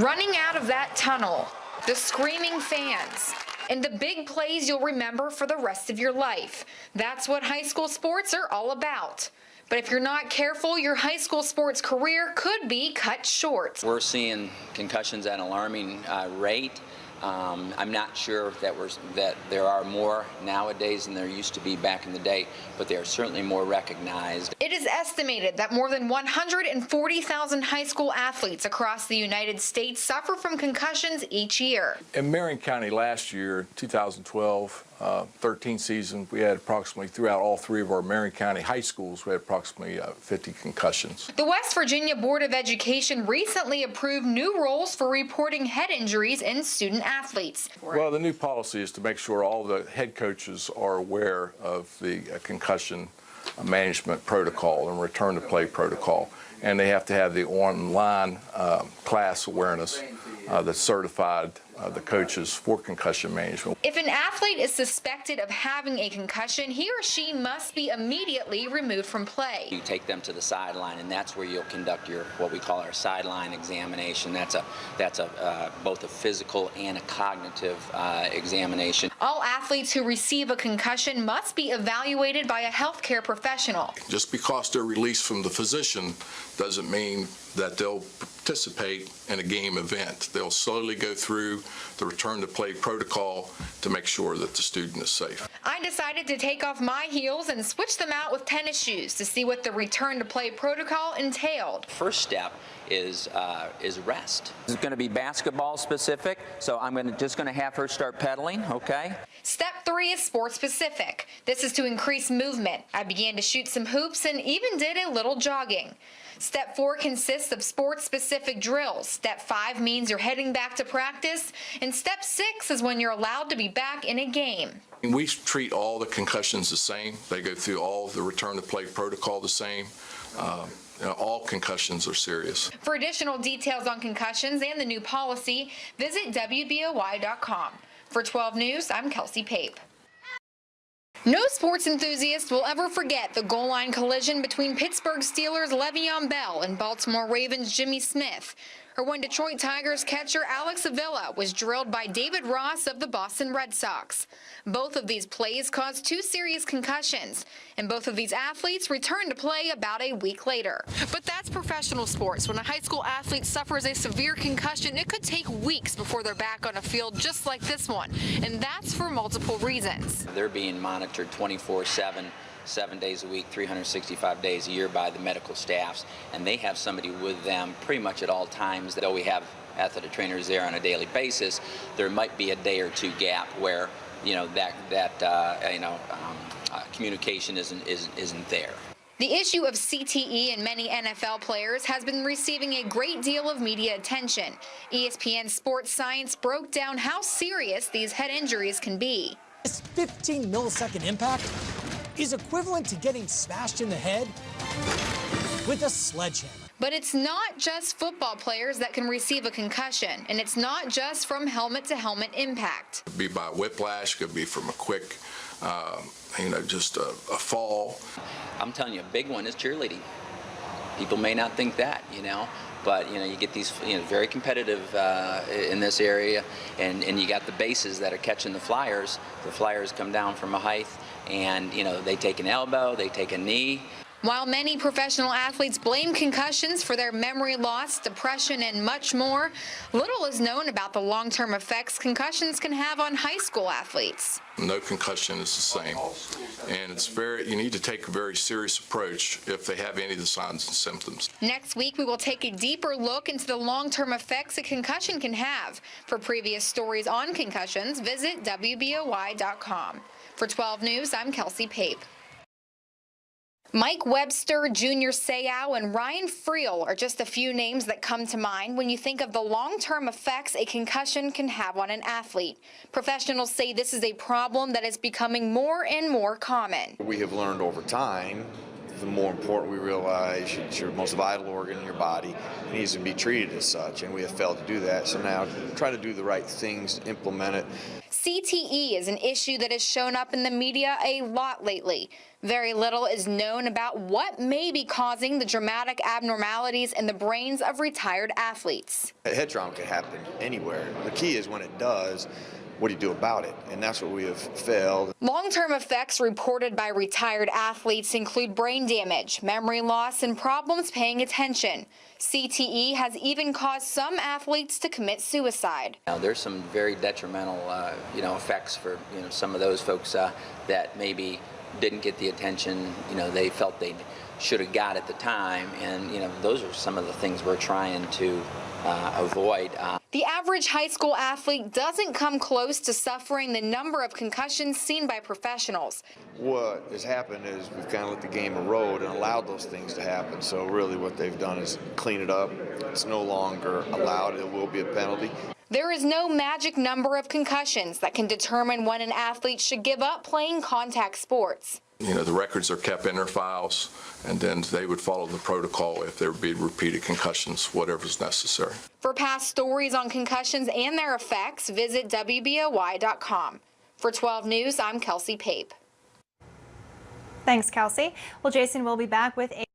Running out of that tunnel, the screaming fans, and the big plays you'll remember for the rest of your life. That's what high school sports are all about. But if you're not careful, your high school sports career could be cut short. We're seeing concussions at an alarming rate. I'm not sure that there are more nowadays than there used to be back in the day, but they are certainly more recognized. It is estimated that more than 140,000 high school athletes across the United States suffer from concussions each year. In Marion County last year, 2012-13 season, we had approximately, throughout all three of our Marion County high schools, we had approximately 50 concussions. The West Virginia Board of Education recently approved new rules for reporting head injuries in student athletes. Well, the new policy is to make sure all the head coaches are aware of the concussion management protocol and return to play protocol. And they have to have the online class awareness that's certified the coaches for concussion management. If an athlete is suspected of having a concussion, he or she must be immediately removed from play. You take them to the sideline, and that's where you'll conduct your what we call our sideline examination. That's both a physical and a cognitive examination. All athletes who receive a concussion must be evaluated by a healthcare professional. Just because they're released from the physician doesn't mean that they'll participate in a game event. They'll slowly go through the return to play protocol to make sure that the student is safe. I decided to take off my heels and switch them out with tennis shoes to see what the return to play protocol entailed. First step is rest. It's going to be basketball specific, so I'm just going to have her start pedaling, okay? Step 3 is sport specific. This is to increase movement. I began to shoot some hoops and even did a little jogging. Step 4 consists of sport-specific drills. Step 5 means you're heading back to practice. And Step 6 is when you're allowed to be back in a game. We treat all the concussions the same. They go through all of the return to play protocol the same. All concussions are serious. For additional details on concussions and the new policy, visit WBOY.com. For 12 News, I'm Kelsey Pape. No sports enthusiast will ever forget the goal line collision between Pittsburgh Steelers' Le'Veon Bell and Baltimore Ravens' Jimmy Smith, or when Detroit Tigers catcher Alex Avila was drilled by David Ross of the Boston Red Sox. Both of these plays caused 2 serious concussions, and both of these athletes returned to play about a week later. But that's professional sports. When a high school athlete suffers a severe concussion, it could take weeks before they're back on a field just like this one, and that's for multiple reasons. They're being monitored 24/7. 7 days a week, 365 days a year by the medical staffs, and they have somebody with them pretty much at all times. Though we have athletic trainers there on a daily basis, there might be a day or two gap where communication isn't there. The issue of CTE in many NFL players has been receiving a great deal of media attention. ESPN Sports Science broke down how serious these head injuries can be. This 15 millisecond impact is equivalent to getting smashed in the head with a sledgehammer. But it's not just football players that can receive a concussion, and it's not just from helmet-to-helmet impact. Could be by whiplash, could be from a quick, just a fall. I'm telling you, a big one is cheerleading. People may not think that, but you get these very competitive in this area, and you got the bases that are catching the flyers. The flyers come down from a height, and they take an elbow, they take a knee. While many professional athletes blame concussions for their memory loss, depression, and much more, little is known about the long-term effects concussions can have on high school athletes. No concussion is the same, and you need to take a very serious approach if they have any of the signs and symptoms. Next week, we will take a deeper look into the long-term effects a concussion can have. For previous stories on concussions, visit WBOY.com. For 12 News, I'm Kelsey Pape. Mike Webster, Junior Seau, and Ryan Friel are just a few names that come to mind when you think of the long-term effects a concussion can have on an athlete. Professionals say this is a problem that is becoming more and more common. We have learned over time, the more important we realize it's your most vital organ in your body. It needs to be treated as such, and we have failed to do that. So now try to do the right things, implement it. CTE is an issue that has shown up in the media a lot lately. Very little is known about what may be causing the dramatic abnormalities in the brains of retired athletes. Head trauma can happen anywhere. The key is when it does, what do you do about it? And that's what we have failed. Long-term effects reported by retired athletes include brain damage, memory loss, and problems paying attention. CTE has even caused some athletes to commit suicide. Now, there's some very detrimental, effects for some of those folks that maybe didn't get the attention they felt they should have got at the time, and those are some of the things we're trying to avoid. The average high school athlete doesn't come close to suffering the number of concussions seen by professionals. What has happened is we've kind of let the game erode and allowed those things to happen. So really what they've done is clean it up. It's no longer allowed. It will be a penalty. There is no magic number of concussions that can determine when an athlete should give up playing contact sports. The records are kept in their files, and then they would follow the protocol if there would be repeated concussions, whatever's necessary. For past stories on concussions and their effects, visit WBOY.com. For 12 News, I'm Kelsey Pape. Thanks, Kelsey. Well, Jason will be back with